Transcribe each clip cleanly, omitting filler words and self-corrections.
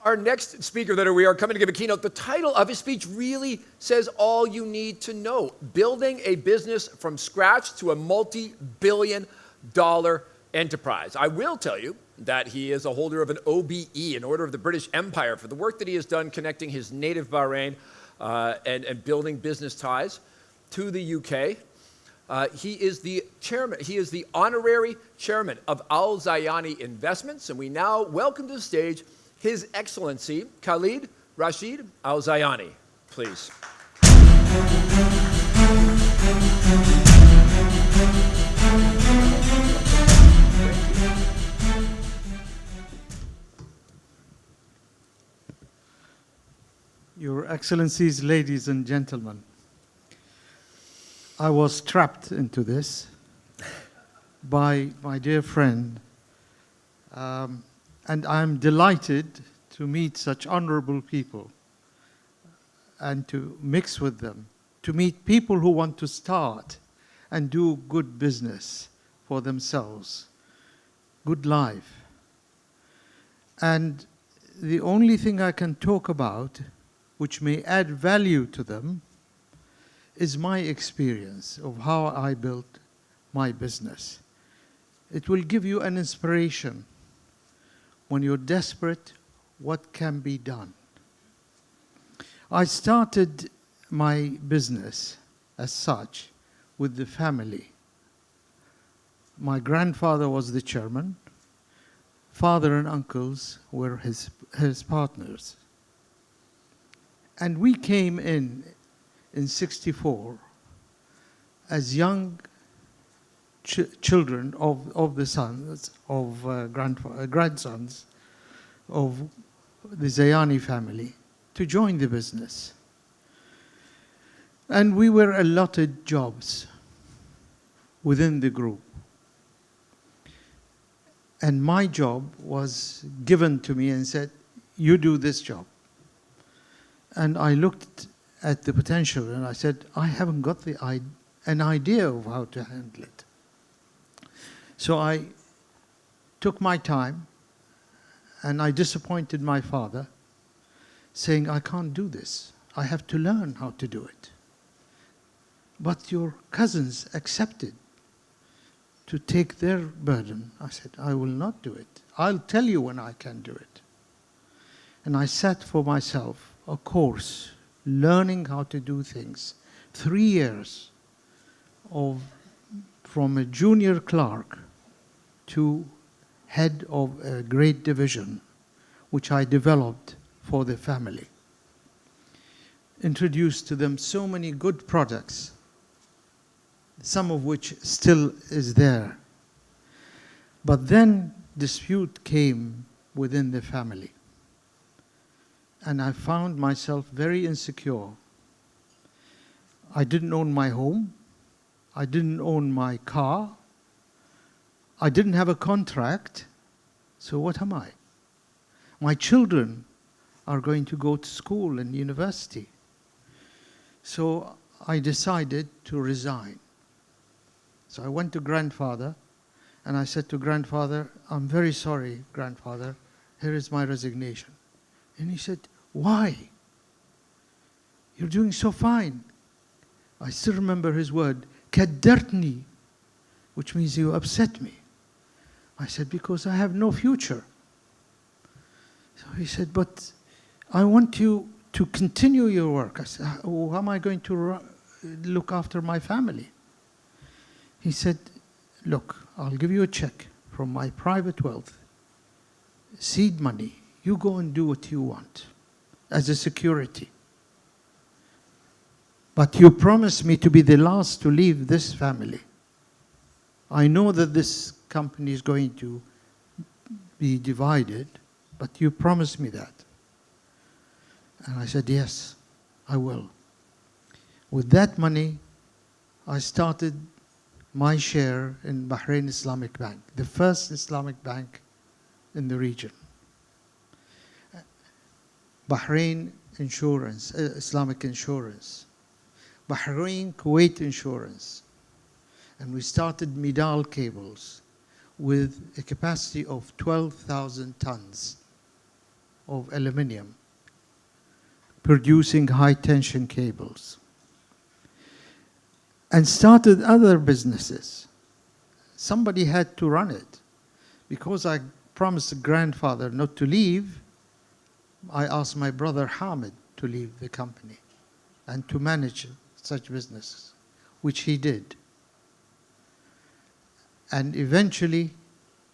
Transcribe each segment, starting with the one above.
Our next speaker that we are coming to give a keynote, the title of his speech really says all you need to know. Building a business from scratch to a multi-billion-dollar enterprise. I will tell you that he is a holder of an OBE, an Order of the British Empire, for the work that he has done connecting his native Bahrain and building business ties to the UK. He is the chairman. He is the honorary chairman of Alzayani Investments, and we now welcome to the stage His Excellency Khalid Rashid Alzayani. Please. Your Excellencies, ladies and gentlemen, I was trapped into this by my dear friend, and I'm delighted to meet such honorable people and to mix with them, to meet people who want to start and do good business for themselves, good life. And the only thing I can talk about which may add value to them is my experience of how I built my business. It will give you an inspiration when you're desperate, what can be done. I started my business as such with the family. My grandfather was the chairman. Father and uncles were his partners. And we came in 64 as young children of the sons, of grandsons of the Zayani family to join the business. And we were allotted jobs within the group. And my job was given to me and said, you do this job. And I looked at the potential and I said, I haven't got an idea of how to handle it. So I took my time and I disappointed my father, saying, I can't do this. I have to learn how to do it. But your cousins accepted to take their burden. I said, I will not do it. I'll tell you when I can do it. And I set for myself a course, learning how to do things. 3 years from a junior clerk to head of a great division, which I developed for the family. Introduced to them so many good products, some of which still is there. But then dispute came within the family. And I found myself very insecure. I didn't own my home. I didn't own my car. I didn't have a contract. So what am I? My children are going to go to school and university. So I decided to resign. So I went to grandfather and I said to grandfather, I'm very sorry, grandfather, here is my resignation. And he said, why? You're doing so fine. I still remember his word, kaddartni, which means you upset me. I said, because I have no future. So he said, but I want you to continue your work. I said, how am I going to look after my family? He said, look, I'll give you a check from my private wealth, seed money. You go and do what you want as a security. But you promised me to be the last to leave this family. I know that this company is going to be divided, but you promised me that. And I said, yes, I will. With that money, I started my share in Bahrain Islamic Bank, the first Islamic bank in the region. Bahrain Insurance, Islamic Insurance, Bahrain Kuwait Insurance. And we started Midal cables with a capacity of 12,000 tons. of aluminium, producing high-tension cables, and started other businesses. Somebody had to run it. Because I promised the grandfather not to leave, I asked my brother Hamid to leave the company and to manage such businesses, which he did. And eventually,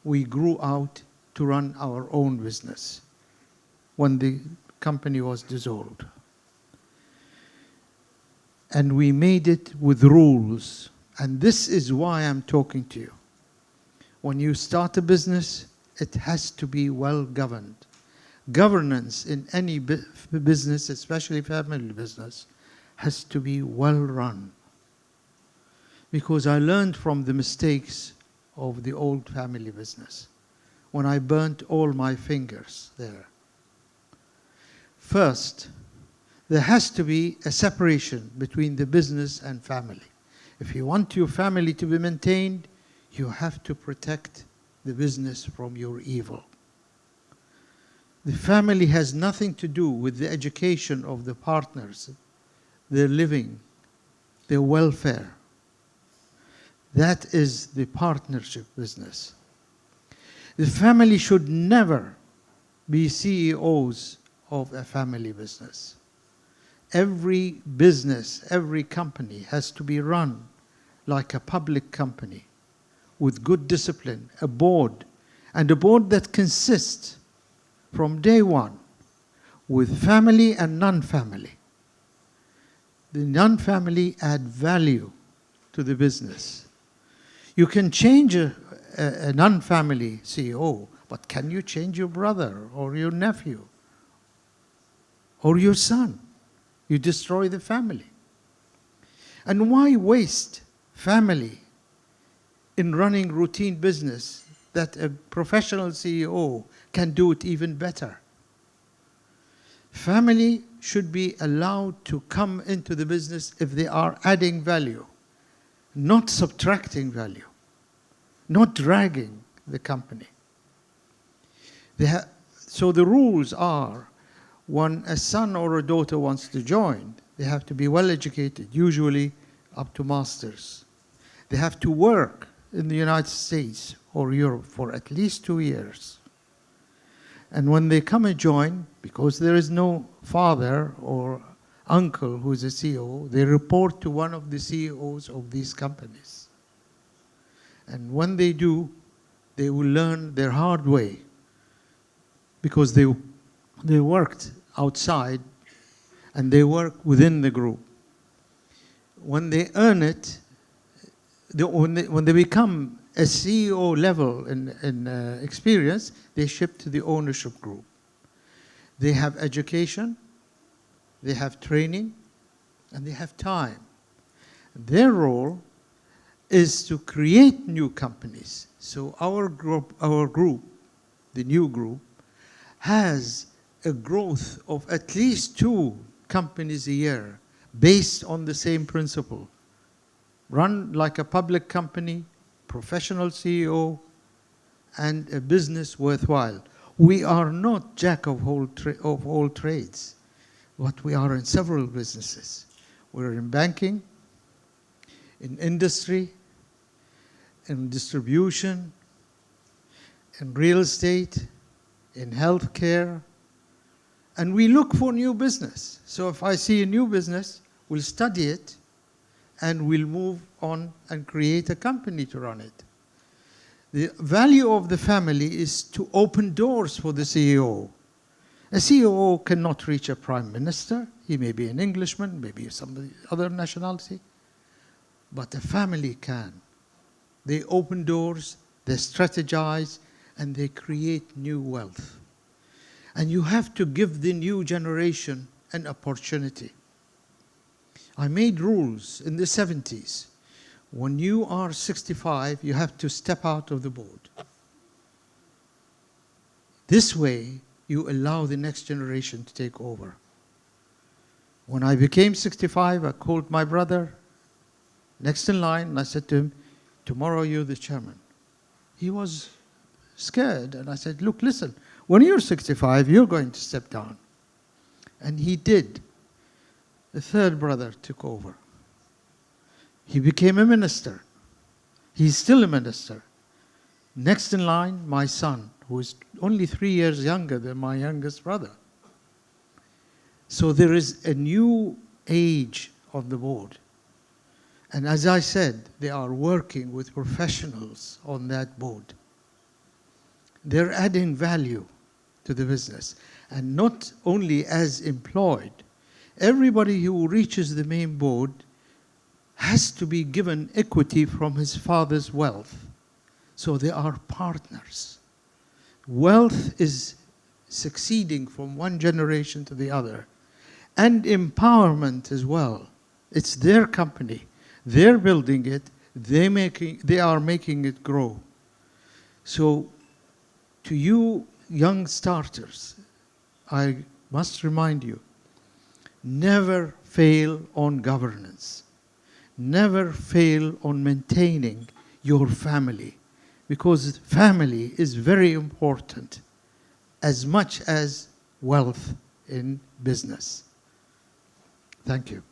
we grew out to run our own business when the company was dissolved. And we made it with rules. And this is why I'm talking to you. When you start a business, it has to be well governed. Governance in any business, especially family business, has to be well run. Because I learned from the mistakes of the old family business when I burnt all my fingers there. First, there has to be a separation between the business and family. If you want your family to be maintained, you have to protect the business from your evil. The family has nothing to do with the education of the partners, their living, their welfare. That is the partnership business. The family should never be CEOs of a family business. Every business, every company has to be run like a public company with good discipline, a board, and a board that consists from day one with family and non-family. The non-family add value to the business. You can change a non-family CEO, but can you change your brother or your nephew or your son? You destroy the family. And why waste family in running routine business that a professional CEO can do it even better? Family should be allowed to come into the business if they are adding value, not subtracting value, not dragging the company. So the rules are, when a son or a daughter wants to join, they have to be well educated, usually up to masters. They have to work in the United States or Europe for at least 2 years. And when they come and join, because there is no father or uncle who is a CEO, they report to one of the CEOs of these companies. And when they do, they will learn their hard way, because they worked outside and they work within the group. When they earn it, when they become a CEO level in experience, they ship to the ownership group. They have education, they have training, and they have time. Their role is to create new companies. So our group, the new group, has a growth of at least 2 companies a year based on the same principle. Run like a public company, professional CEO, and a business worthwhile. We are not jack of all trades, but we are in several businesses. We're in banking, in industry, in distribution, in real estate, in healthcare, and we look for new business. So if I see a new business, we'll study it, and we'll move on and create a company to run it. The value of the family is to open doors for the CEO. A CEO cannot reach a prime minister. He may be an Englishman, maybe some other nationality, but a family can. They open doors, they strategize, and they create new wealth. And you have to give the new generation an opportunity. I made rules in the 70s. When you are 65, you have to step out of the board. This way, you allow the next generation to take over. When I became 65, I called my brother next in line, and I said to him, tomorrow you're the chairman. He was scared, and I said, look, listen, When you're 65, you're going to step down. And he did. The third brother took over. He became a minister. He's still a minister. Next in line, my son, who is only 3 years younger than my youngest brother. So there is a new age of the board. And as I said, they are working with professionals on that board. They're adding value to the business. And not only as employed, everybody who reaches the main board has to be given equity from his father's wealth. So they are partners. Wealth is succeeding from one generation to the other. And empowerment as well. It's their company. They're building it. They are making it grow. So to you young starters, I must remind you, never fail on governance. Never fail on maintaining your family, because family is very important as much as wealth in business. Thank you.